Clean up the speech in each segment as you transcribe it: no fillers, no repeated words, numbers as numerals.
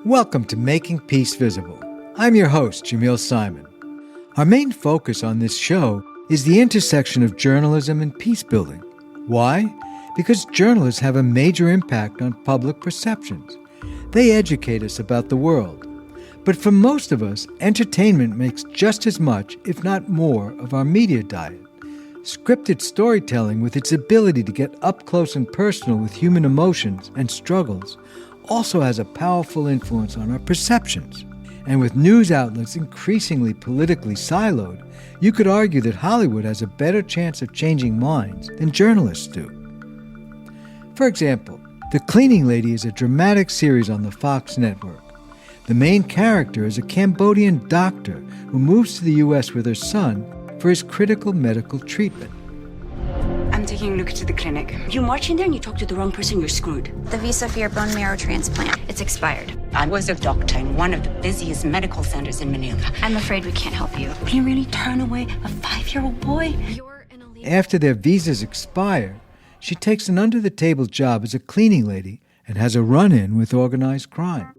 Welcome to Making Peace Visible. I'm your host, Jamil Simon. Our main focus on this show is the intersection of journalism and peace building. Why? Because journalists have a major impact on public perceptions. They educate us about the world. But for most of us, entertainment makes just as much, if not more, of our media diet. Scripted storytelling, with its ability to get up close and personal with human emotions and struggles, also has a powerful influence on our perceptions. And with news outlets increasingly politically siloed, you could argue that Hollywood has a better chance of changing minds than journalists do. For example, The Cleaning Lady is a dramatic series on the Fox network. The main character is a Cambodian doctor who moves to the U.S. with her son for his critical medical treatment. I'm taking a look to the clinic. You march in there and you talk to the wrong person, you're screwed. The visa for your bone marrow transplant. It's expired. I was a doctor in one of the busiest medical centers in Manila. I'm afraid we can't help you. Can you really turn away a 5-year-old boy? After their visas expire, she takes an under-the-table job as a cleaning lady and has a run-in with organized crime.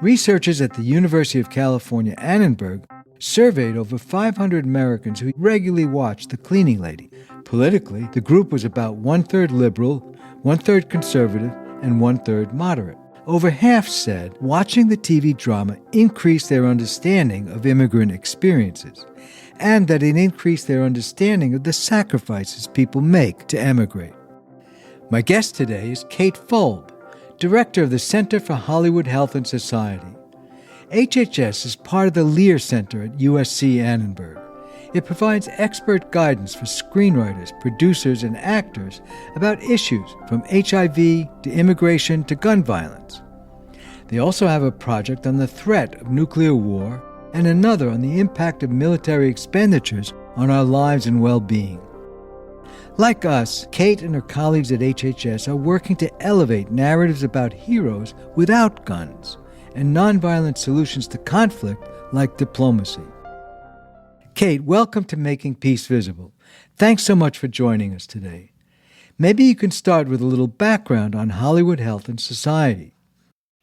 Researchers at the University of California, Annenberg, surveyed over 500 Americans who regularly watched The Cleaning Lady. Politically, the group was about one-third liberal, one-third conservative, and one-third moderate. Over half said watching the TV drama increased their understanding of immigrant experiences, and that it increased their understanding of the sacrifices people make to emigrate. My guest today is Kate Folb, director of the Center for Hollywood Health and Society. HHS is part of the Lear Center at USC Annenberg. It provides expert guidance for screenwriters, producers, and actors about issues from HIV to immigration to gun violence. They also have a project on the threat of nuclear war and another on the impact of military expenditures on our lives and well-being. Like us, Kate and her colleagues at HHS are working to elevate narratives about heroes without guns and nonviolent solutions to conflict like diplomacy. Kate, welcome to Making Peace Visible. Thanks so much for joining us today. Maybe you can start with a little background on Hollywood Health and Society.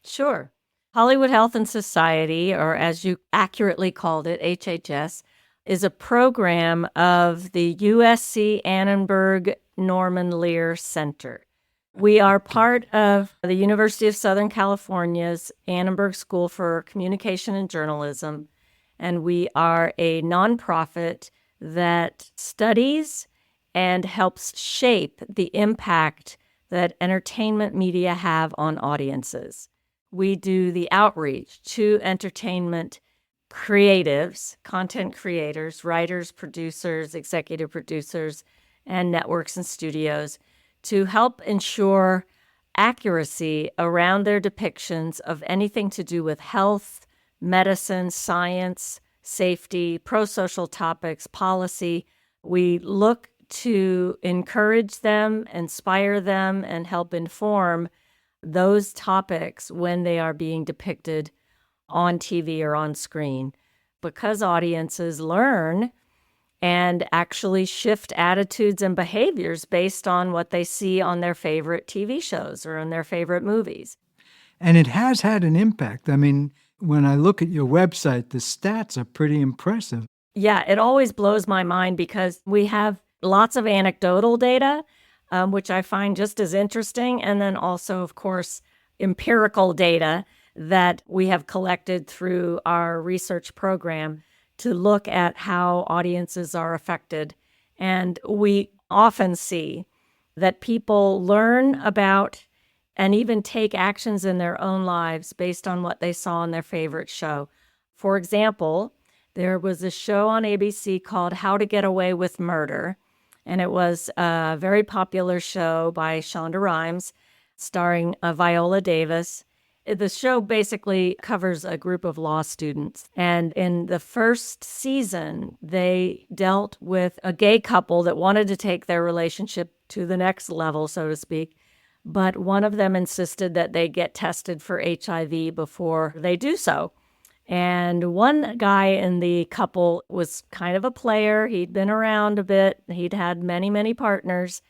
Sure. Hollywood Health and Society, or as you accurately called it, HHS, is a program of the USC Annenberg Norman Lear Center. We are part of the University of Southern California's Annenberg School for Communication and Journalism, and we are a nonprofit that studies and helps shape the impact that entertainment media have on audiences. We do the outreach to entertainment creatives, content creators, writers, producers, executive producers, and networks and studios to help ensure accuracy around their depictions of anything to do with health, medicine, science, safety, pro-social topics, policy. We look to encourage them, inspire them, and help inform those topics when they are being depicted on TV or on screen, because audiences learn and actually shift attitudes and behaviors based on what they see on their favorite TV shows or in their favorite movies. And it has had an impact. I mean, when I look at your website, the stats are pretty impressive. Yeah, it always blows my mind because we have lots of anecdotal data, which I find just as interesting, and then also, of course, empirical data that we have collected through our research program to look at how audiences are affected. And we often see that people learn about and even take actions in their own lives based on what they saw in their favorite show. For example, there was a show on ABC called How to Get Away with Murder, and it was a very popular show by Shonda Rhimes, starring Viola Davis. The show basically covers a group of law students, and in the first season, they dealt with a gay couple that wanted to take their relationship to the next level, so to speak, but one of them insisted that they get tested for HIV before they do so. And one guy in the couple was kind of a player. He'd been around a bit. He'd had many, many partners.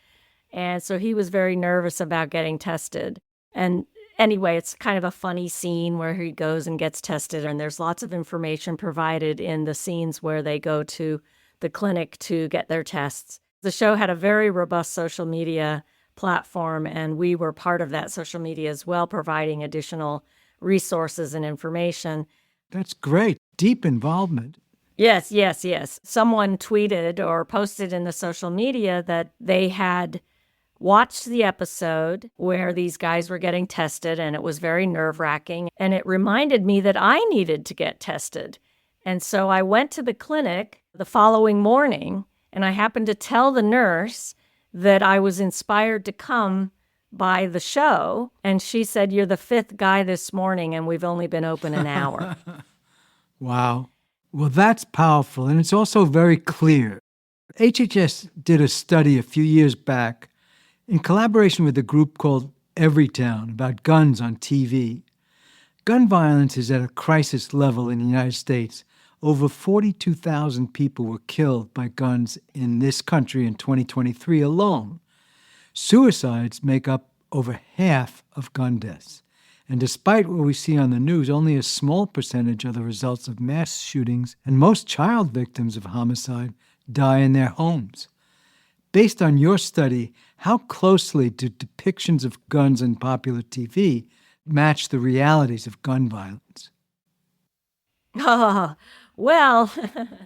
And so he was very nervous about getting tested. And Anyway, it's kind of a funny scene where he goes and gets tested, and there's lots of information provided in the scenes where they go to the clinic to get their tests. The show had a very robust social media platform, and we were part of that social media as well, providing additional resources and information. That's great. Deep involvement. Yes. Someone tweeted or posted in the social media that they had watched the episode where these guys were getting tested, and it was very nerve-wracking. And it reminded me that I needed to get tested. And so I went to the clinic the following morning, and I happened to tell the nurse that I was inspired to come by the show. And she said, "You're the fifth guy this morning, and we've only been open an hour." Wow. Well, that's powerful, and it's also very clear. HHS did a study a few years back in collaboration with a group called Everytown about guns on TV. Gun violence is at a crisis level in the United States. Over 42,000 people were killed by guns in this country in 2023 alone. Suicides make up over half of gun deaths. And despite what we see on the news, only a small percentage are the results of mass shootings, and most child victims of homicide die in their homes. Based on your study, how closely do depictions of guns in popular TV match the realities of gun violence? Oh, well,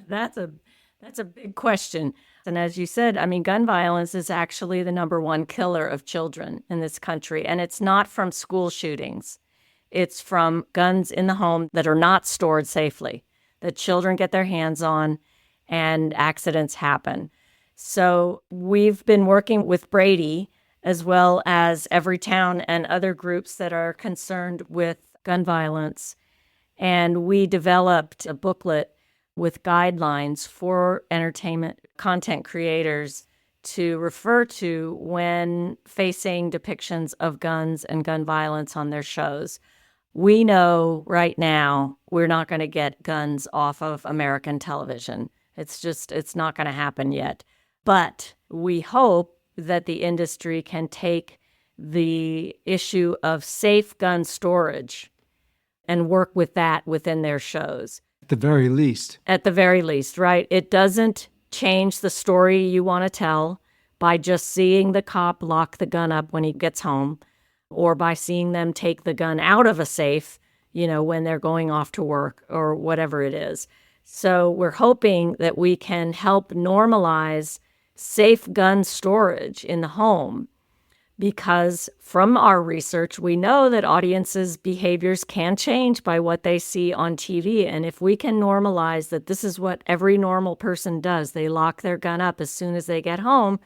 that's a big question. And as you said, I mean, gun violence is actually the number one killer of children in this country. And it's not from school shootings. It's from guns in the home that are not stored safely, that children get their hands on and accidents happen. So we've been working with Brady as well as Everytown and other groups that are concerned with gun violence. And we developed a booklet with guidelines for entertainment content creators to refer to when facing depictions of guns and gun violence on their shows. We know right now we're not going to get guns off of American television. It's not going to happen yet. But we hope that the industry can take the issue of safe gun storage and work with that within their shows. At the very least. At the very least, right? It doesn't change the story you want to tell by just seeing the cop lock the gun up when he gets home, or by seeing them take the gun out of a safe, when they're going off to work or whatever it is. So we're hoping that we can help normalize safe gun storage in the home, because from our research, we know that audiences' behaviors can change by what they see on TV. And if we can normalize that this is what every normal person does, they lock their gun up as soon as they get home,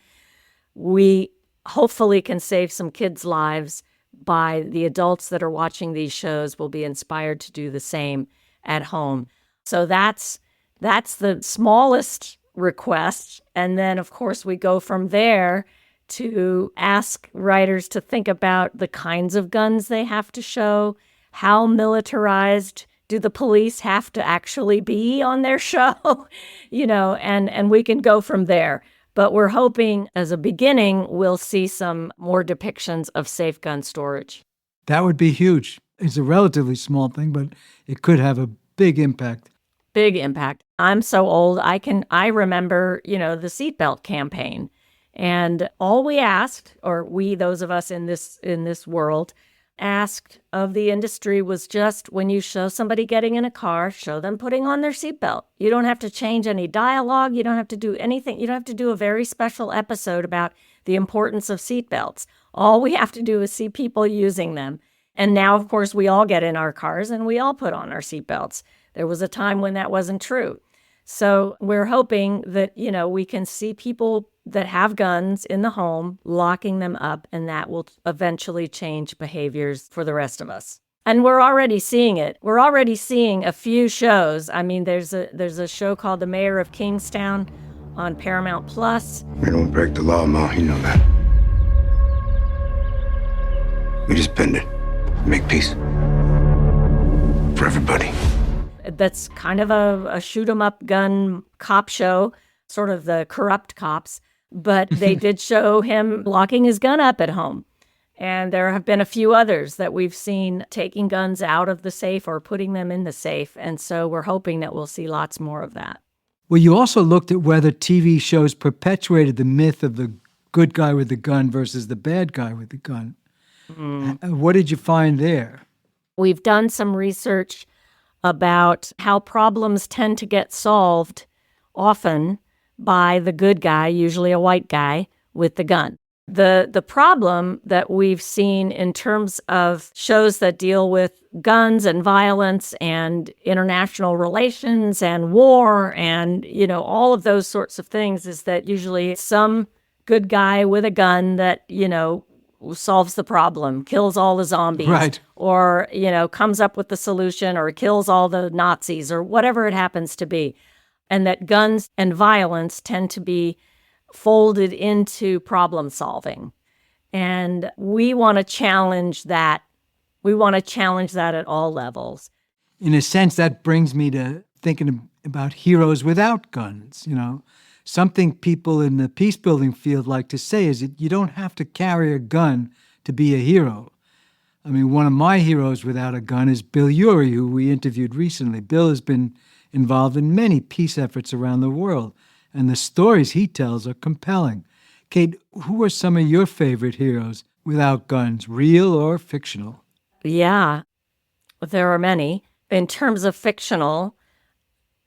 we hopefully can save some kids' lives by the adults that are watching these shows will be inspired to do the same at home. So that's the smallest request. And then, of course, we go from there to ask writers to think about the kinds of guns they have to show. How militarized do the police have to actually be on their show? And we can go from there. But we're hoping as a beginning, we'll see some more depictions of safe gun storage. That would be huge. It's a relatively small thing, but it could have a big impact. Big impact. I'm so old, I remember, the seatbelt campaign. And all we asked, or we, those of us in this world, asked of the industry was just when you show somebody getting in a car, show them putting on their seatbelt. You don't have to change any dialogue. You don't have to do anything. You don't have to do a very special episode about the importance of seatbelts. All we have to do is see people using them. And now, of course, we all get in our cars and we all put on our seatbelts. There was a time when that wasn't true. So we're hoping that, we can see people that have guns in the home, locking them up, and that will eventually change behaviors for the rest of us. And we're already seeing it. We're already seeing a few shows. I mean, there's a show called The Mayor of Kingstown on Paramount Plus. We don't break the law, Ma. You know that. We just bend it. Make peace. For everybody. That's kind of a shoot-'em-up gun cop show, sort of the corrupt cops. But they did show him locking his gun up at home. And there have been a few others that we've seen taking guns out of the safe or putting them in the safe. And so we're hoping that we'll see lots more of that. Well, you also looked at whether TV shows perpetuated the myth of the good guy with the gun versus the bad guy with the gun. What did you find there? We've done some research about how problems tend to get solved often by the good guy, usually a white guy, with the gun. The problem that we've seen in terms of shows that deal with guns and violence and international relations and war and, all of those sorts of things is that usually some good guy with a gun that, solves the problem, kills all the zombies, right, or, comes up with the solution or kills all the Nazis or whatever it happens to be. And that guns and violence tend to be folded into problem solving. And we want to challenge that. We want to challenge that at all levels. In a sense, that brings me to thinking about heroes without guns. Something people in the peace-building field like to say is that you don't have to carry a gun to be a hero. I mean, one of my heroes without a gun is Bill Urey, who we interviewed recently. Bill has been involved in many peace efforts around the world, and the stories he tells are compelling. Kate, who are some of your favorite heroes without guns, real or fictional? Yeah, there are many. In terms of fictional,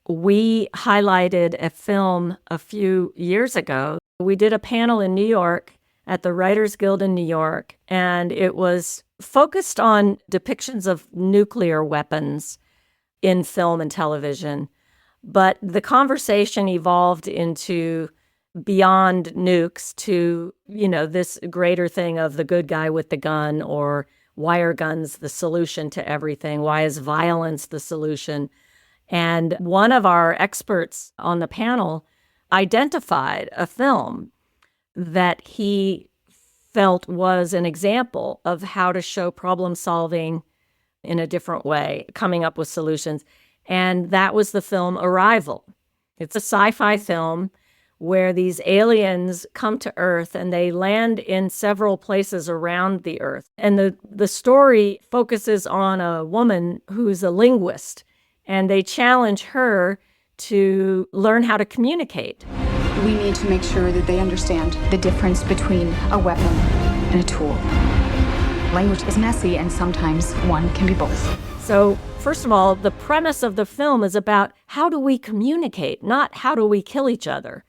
we highlighted a film a few years ago. We did a panel in New York at the Writers Guild in New York, and it was focused on depictions of nuclear weapons in film and television. But the conversation evolved into beyond nukes to, this greater thing of the good guy with the gun, or why are guns the solution to everything? Why is violence the solution? And one of our experts on the panel identified a film that he felt was an example of how to show problem solving in a different way, coming up with solutions. And that was the film Arrival. It's a sci-fi film where these aliens come to Earth and they land in several places around the Earth. And the story focuses on a woman who's a linguist, and they challenge her to learn how to communicate. We need to make sure that they understand the difference between a weapon and a tool. Language is messy, and sometimes one can be both. So, first of all, the premise of the film is about how do we communicate, not how do we kill each other,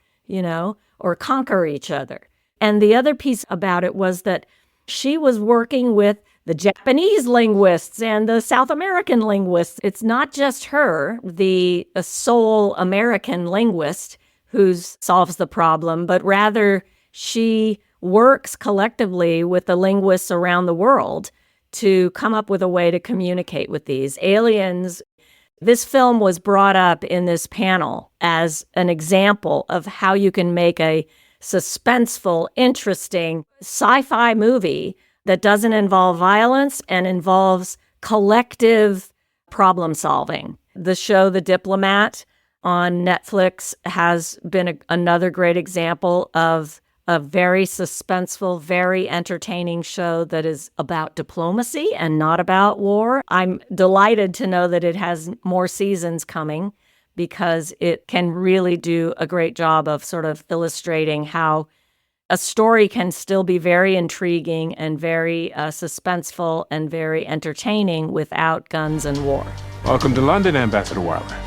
or conquer each other. And the other piece about it was that she was working with the Japanese linguists and the South American linguists. It's not just her, the sole American linguist, who solves the problem, but rather she works collectively with the linguists around the world to come up with a way to communicate with these aliens. This film was brought up in this panel as an example of how you can make a suspenseful, interesting sci-fi movie that doesn't involve violence and involves collective problem solving. The show The Diplomat on Netflix has been another great example of a very suspenseful, very entertaining show that is about diplomacy and not about war. I'm delighted to know that it has more seasons coming because it can really do a great job of sort of illustrating how a story can still be very intriguing and very suspenseful and very entertaining without guns and war. Welcome to London, Ambassador Wilder.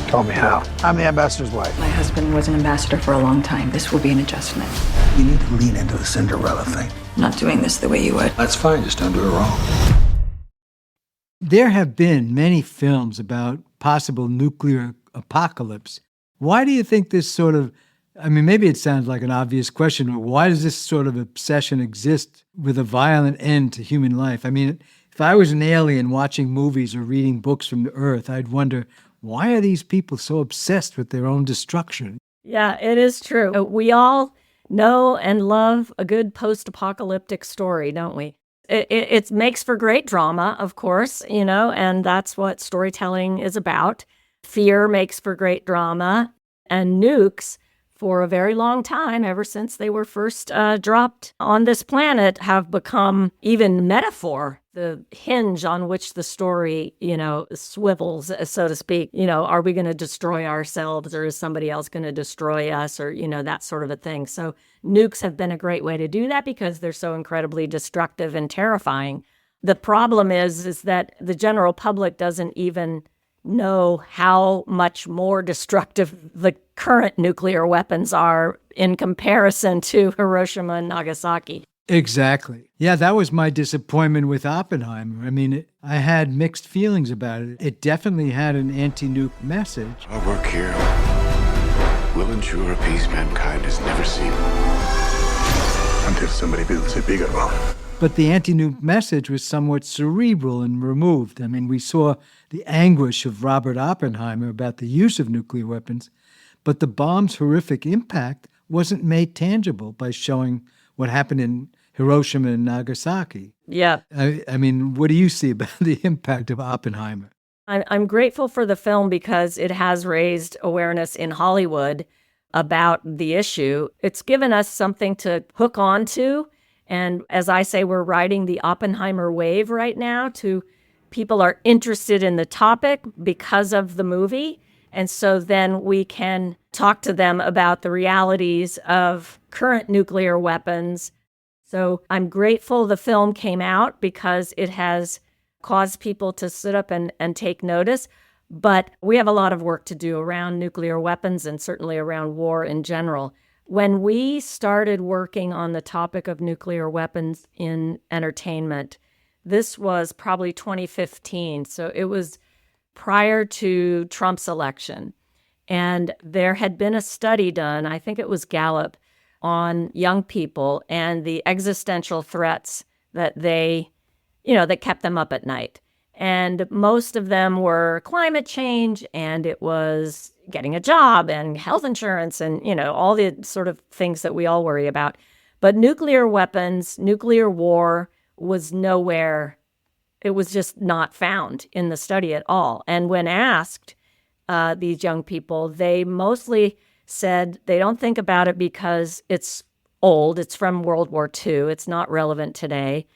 Tell me how. I'm the ambassador's wife. My husband was an ambassador for a long time. This will be an adjustment. You need to lean into the Cinderella thing. I'm not doing this the way you would. That's fine, just don't do it wrong. There have been many films about possible nuclear apocalypse. Why do you think this sort of, maybe it sounds like an obvious question, but why does this sort of obsession exist with a violent end to human life? If I was an alien watching movies or reading books from the Earth, I'd wonder, why are these people so obsessed with their own destruction? Yeah, it is true. We all know and love a good post-apocalyptic story, don't we? It makes for great drama, of course, and that's what storytelling is about. Fear makes for great drama, and nukes for a very long time, ever since they were first dropped on this planet, have become even metaphor, the hinge on which the story, swivels, so to speak. Are we going to destroy ourselves, or is somebody else going to destroy us, or, that sort of a thing. So nukes have been a great way to do that because they're so incredibly destructive and terrifying. The problem is that the general public doesn't even know how much more destructive the current nuclear weapons are in comparison to Hiroshima and Nagasaki. Exactly. Yeah, that was my disappointment with Oppenheimer. I mean, I had mixed feelings about it. It definitely had an anti-nuke message. Our work here will ensure a peace mankind has never seen. Until somebody builds a bigger one. But the anti-nuke message was somewhat cerebral and removed. I mean, we saw the anguish of Robert Oppenheimer about the use of nuclear weapons, but the bomb's horrific impact wasn't made tangible by showing what happened in Hiroshima and Nagasaki. Yeah. I mean, what do you see about the impact of Oppenheimer? I'm grateful for the film because it has raised awareness in Hollywood about the issue. It's given us something to hook on to. And as I say, we're riding the Oppenheimer wave right now. People are interested in the topic because of the movie. And so then we can talk to them about the realities of current nuclear weapons. So I'm grateful the film came out because it has caused people to sit up and take notice. But we have a lot of work to do around nuclear weapons and certainly around war in general. When we started working on the topic of nuclear weapons in entertainment, this was probably 2015. So it was prior to Trump's election. And there had been a study done, I think it was Gallup, on young people and the existential threats that that kept them up at night. And most of them were climate change, and it was getting a job and health insurance and, all the sort of things that we all worry about. But nuclear weapons, nuclear war was nowhere. It was just not found in the study at all. And when asked, these young people, they mostly said they don't think about it because it's old. It's from World War II. It's not relevant today.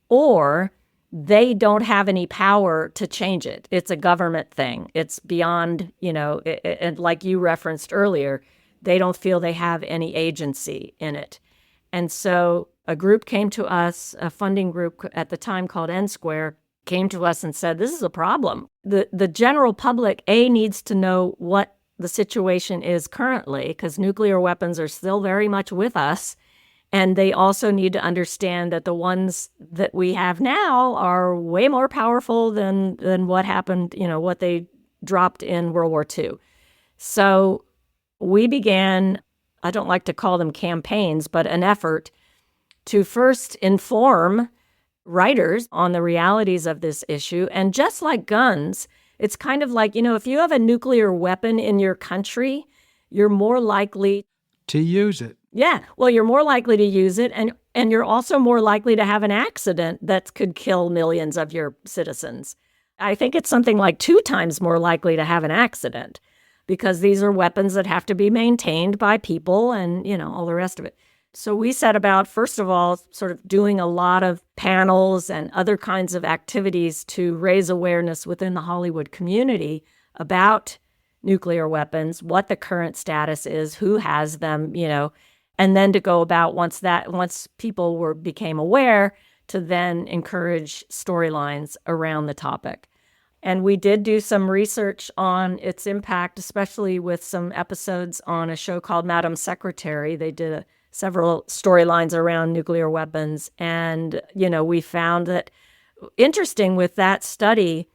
Or they don't have any power to change it. It's a government thing. It's beyond, and like you referenced earlier, they don't feel they have any agency in it. And so a group came to us, a funding group at the time called N Square, came to us and said, this is a problem. The general public, needs to know what the situation is currently, because nuclear weapons are still very much with us. And they also need to understand that the ones that we have now are way more powerful than what happened, what they dropped in World War II. So we began, I don't like to call them campaigns, but an effort to first inform writers on the realities of this issue. And just like guns, it's kind of like, if you have a nuclear weapon in your country, you're more likely to use it. Yeah, well, you're more likely to use it, and you're also more likely to have an accident that could kill millions of your citizens. I think it's something like 2 times more likely to have an accident because these are weapons that have to be maintained by people and, all the rest of it. So we set about, first of all, sort of doing a lot of panels and other kinds of activities to raise awareness within the Hollywood community about nuclear weapons, what the current status is, who has them, and then to go about once people became aware, to then encourage storylines around the topic. And we did do some research on its impact, especially with some episodes on a show called Madam Secretary. They did several storylines around nuclear weapons. And, we found that interesting with that study,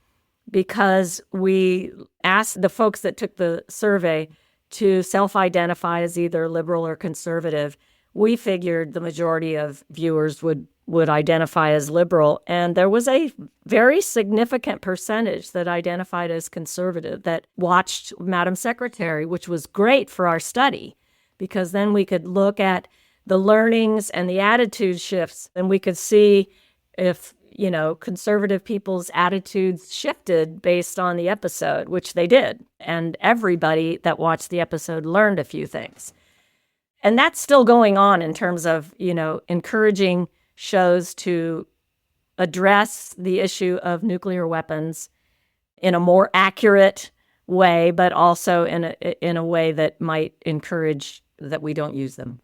because we asked the folks that took the survey to self-identify as either liberal or conservative, we figured the majority of viewers would identify as liberal. And there was a very significant percentage that identified as conservative that watched Madam Secretary, which was great for our study, because then we could look at the learnings and the attitude shifts, and we could see if, conservative people's attitudes shifted based on the episode, which they did. And everybody that watched the episode learned a few things. And that's still going on in terms of, encouraging shows to address the issue of nuclear weapons in a more accurate way, but also in a way that might encourage that we don't use them.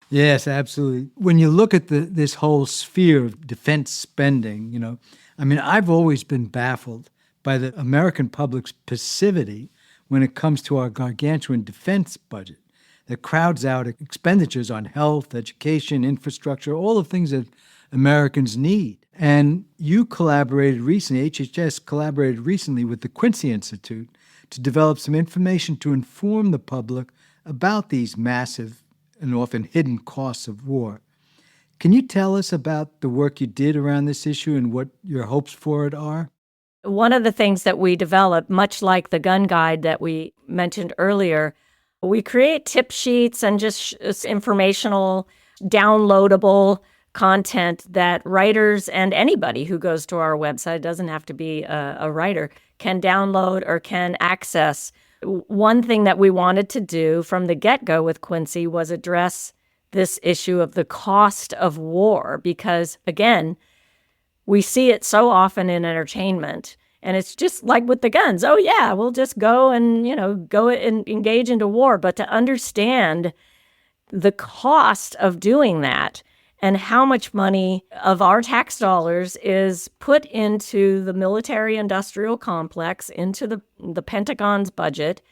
Yes, absolutely. When you look at this whole sphere of defense spending, I've always been baffled by the American public's passivity when it comes to our gargantuan defense budget that crowds out expenditures on health, education, infrastructure, all the things that Americans need. And you collaborated recently, HHS collaborated recently with the Quincy Institute to develop some information to inform the public about these massive and often hidden costs of war. Can you tell us about the work you did around this issue and what your hopes for it are? One of the things that we develop, much like the gun guide that we mentioned earlier, we create tip sheets and just informational, downloadable content that writers and anybody who goes to our website, doesn't have to be a writer, can download or can access. One thing that we wanted to do from the get-go with Quincy was address this issue of the cost of war, because, again, we see it so often in entertainment. And it's just like with the guns. Oh, yeah, we'll just go and, go and engage into war. But to understand the cost of doing that and how much money of our tax dollars is put into the military-industrial complex, into the Pentagon's budget,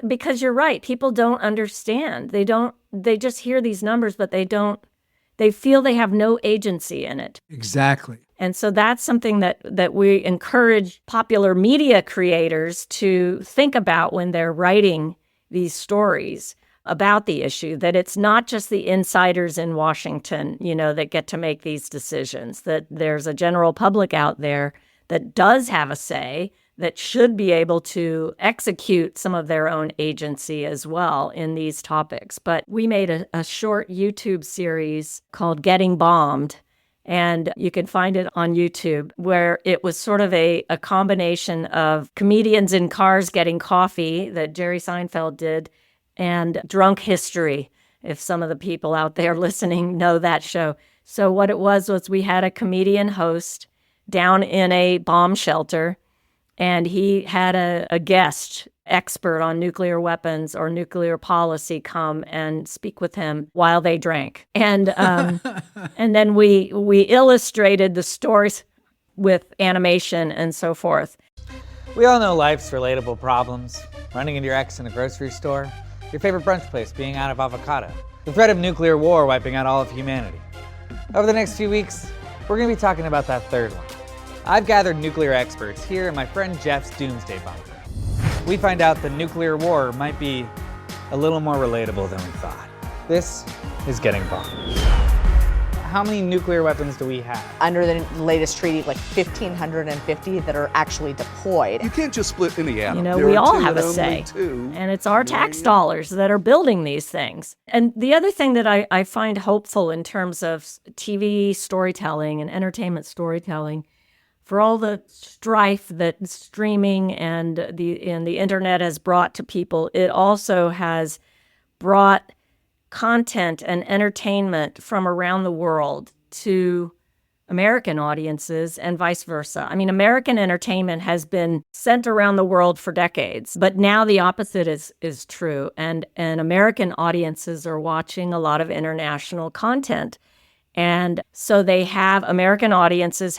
because you're right, people don't understand. They just hear these numbers, but they feel they have no agency in it. Exactly. And so that's something that we encourage popular media creators to think about when they're writing these stories about the issue, that it's not just the insiders in Washington, that get to make these decisions, that there's a general public out there that does have a say, that should be able to execute some of their own agency as well in these topics. But we made a short YouTube series called Getting Bombed, and you can find it on YouTube, where it was sort of a combination of comedians in cars getting coffee that Jerry Seinfeld did, and drunk history, if some of the people out there listening know that show. So what it was we had a comedian host down in a bomb shelter, and he had a guest expert on nuclear weapons or nuclear policy come and speak with him while they drank. And and then we illustrated the stories with animation and so forth. We all know life's relatable problems. Running into your ex in a grocery store, your favorite brunch place being out of avocado, the threat of nuclear war wiping out all of humanity. Over the next few weeks, we're going to be talking about that third one. I've gathered nuclear experts here in my friend Jeff's doomsday bunker. We find out the nuclear war might be a little more relatable than we thought. This is Getting Bombed. How many nuclear weapons do we have? Under the latest treaty, like 1,550 that are actually deployed. You can't just split Indiana. We all have a say. And it's our tax dollars that are building these things. And the other thing that I find hopeful in terms of TV storytelling and entertainment storytelling, for all the strife that streaming and the internet has brought to people, it also has brought content and entertainment from around the world to American audiences and vice versa. American entertainment has been sent around the world for decades, but now the opposite is true. And American audiences are watching a lot of international content. And so American audiences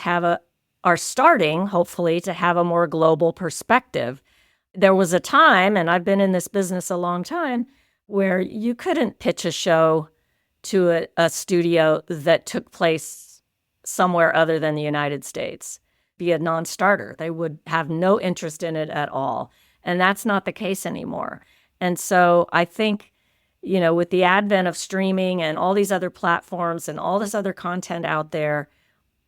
are starting, hopefully, to have a more global perspective. There was a time, and I've been in this business a long time, where you couldn't pitch a show to a studio that took place somewhere other than the United States. Be a non-starter. They would have no interest in it at all. And that's not the case anymore. And so I think, with the advent of streaming and all these other platforms and all this other content out there,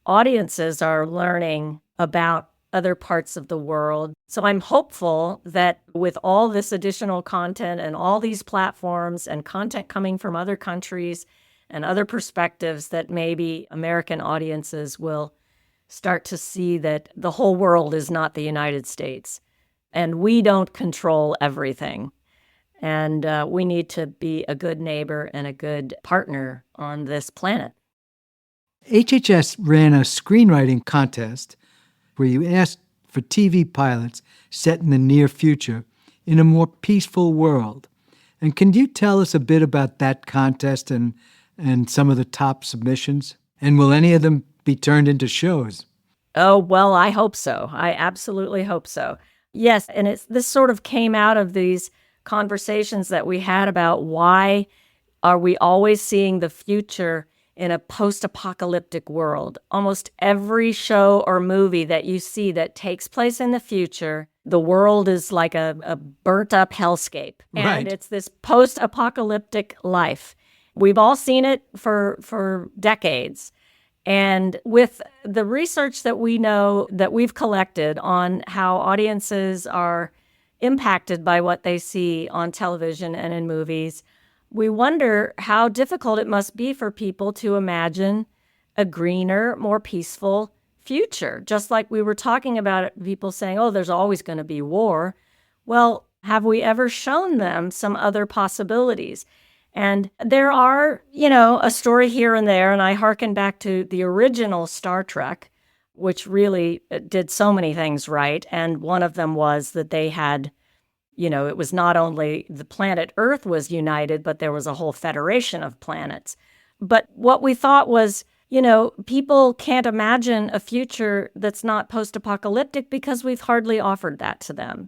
audiences are learning about other parts of the world. So I'm hopeful that with all this additional content and all these platforms and content coming from other countries and other perspectives, that maybe American audiences will start to see that the whole world is not the United States and we don't control everything. And we need to be a good neighbor and a good partner on this planet. HHS ran a screenwriting contest where you asked for TV pilots set in the near future in a more peaceful world. And can you tell us a bit about that contest and some of the top submissions? And will any of them be turned into shows? Oh, well, I hope so. I absolutely hope so. Yes, and this sort of came out of these conversations that we had about why are we always seeing the future in a post-apocalyptic world. Almost every show or movie that you see that takes place in the future, the world is like a burnt-up hellscape. And Right. It's this post-apocalyptic life. We've all seen it for decades. And with the research that we know that we've collected on how audiences are impacted by what they see on television and in movies, we wonder how difficult it must be for people to imagine a greener, more peaceful future. Just like we were talking about it, people saying, oh, there's always going to be war. Well, have we ever shown them some other possibilities? And there are, a story here and there, and I hearken back to the original Star Trek, which really did so many things right. And one of them was that they had, it was not only the planet Earth was united, but there was a whole federation of planets. But what we thought was, people can't imagine a future that's not post-apocalyptic because we've hardly offered that to them.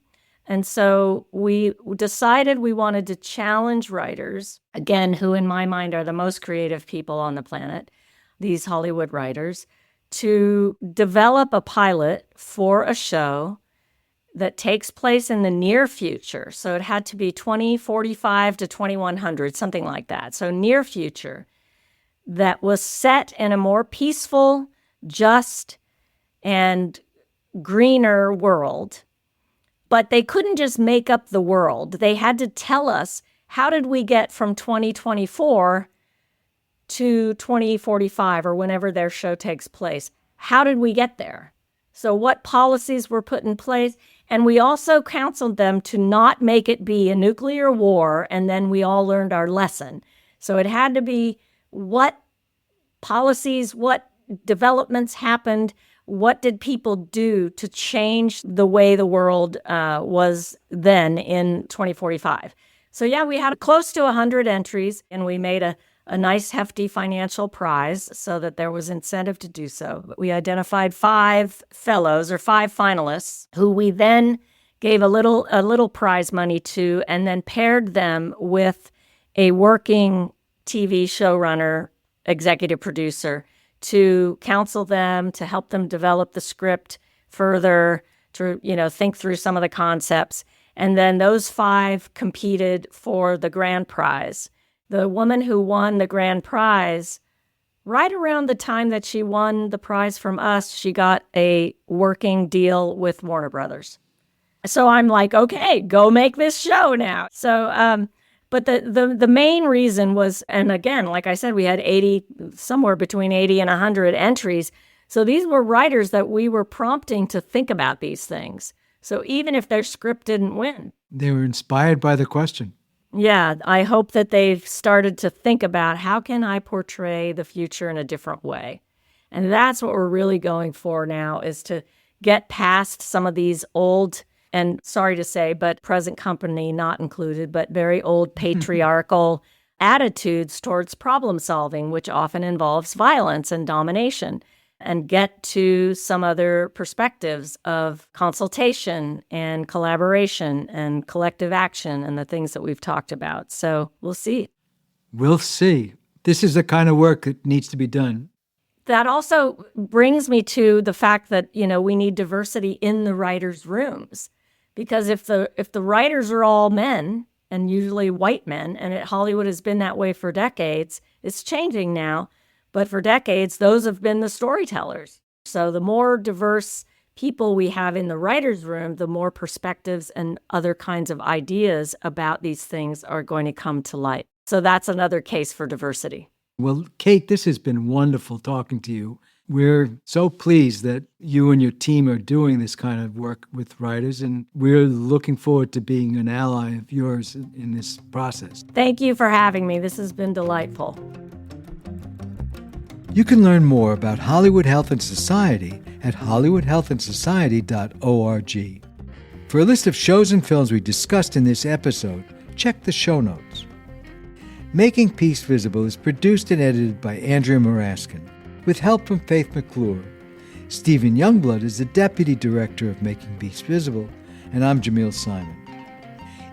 And so we decided we wanted to challenge writers, again, who in my mind are the most creative people on the planet, these Hollywood writers, to develop a pilot for a show that takes place in the near future. So it had to be 2045 to 2100, something like that. So near future, that was set in a more peaceful, just, and greener world. But they couldn't just make up the world. They had to tell us, how did we get from 2024 to 2045 or whenever their show takes place? How did we get there? So what policies were put in place? And we also counseled them to not make it be a nuclear war, and then we all learned our lesson. So it had to be what policies, what developments happened, what did people do to change the way the world was then in 2045? So yeah, we had close to 100 entries, and we made a nice hefty financial prize so that there was incentive to do so. But we identified 5 fellows or 5 finalists who we then gave a little prize money to, and then paired them with a working TV showrunner, executive producer, to counsel them, to help them develop the script further, to think through some of the concepts. And then those 5 competed for the grand prize. The woman who won the grand prize, right around the time that she won the prize from us, she got a working deal with Warner Brothers. So I'm like, okay, go make this show now. So, but the main reason was, and again, like I said, we had somewhere between 80 and 100 entries. So these were writers that we were prompting to think about these things. So even if their script didn't win, They were inspired by the question. yeah, I hope that they've started to think about, how can I portray the future in a different way? And that's what we're really going for now, is to get past some of these old, and sorry to say, but present company not included, but very old patriarchal attitudes towards problem solving, which often involves violence and domination, and get to some other perspectives of consultation and collaboration and collective action and the things that we've talked about. So we'll see. We'll see. This is the kind of work that needs to be done. That also brings me to the fact that, we need diversity in the writers' rooms. Because if the writers are all men, and usually white men, and Hollywood has been that way for decades, it's changing now. But for decades, those have been the storytellers. So the more diverse people we have in the writer's room, the more perspectives and other kinds of ideas about these things are going to come to light. So that's another case for diversity. Well, Kate, this has been wonderful talking to you. We're so pleased that you and your team are doing this kind of work with writers, and we're looking forward to being an ally of yours in this process. Thank you for having me. This has been delightful. You can learn more about Hollywood Health and Society at hollywoodhealthandsociety.org. For a list of shows and films we discussed in this episode, check the show notes. Making Peace Visible is produced and edited by Andrea Maraskin, with help from Faith McClure. Stephen Youngblood is the Deputy Director of Making Peace Visible, and I'm Jamil Simon.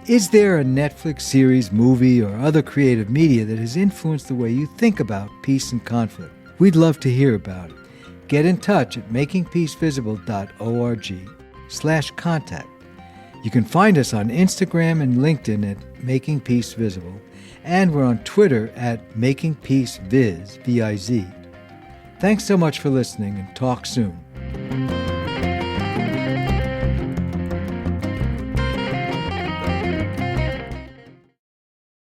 Is there a Netflix series, movie, or other creative media that has influenced the way you think about peace and conflict? We'd love to hear about it. Get in touch at makingpeacevisible.org/contact. You can find us on Instagram and LinkedIn at Making Peace Visible, and we're on Twitter at Making Peace Viz, V-I-Z. Thanks so much for listening, and talk soon.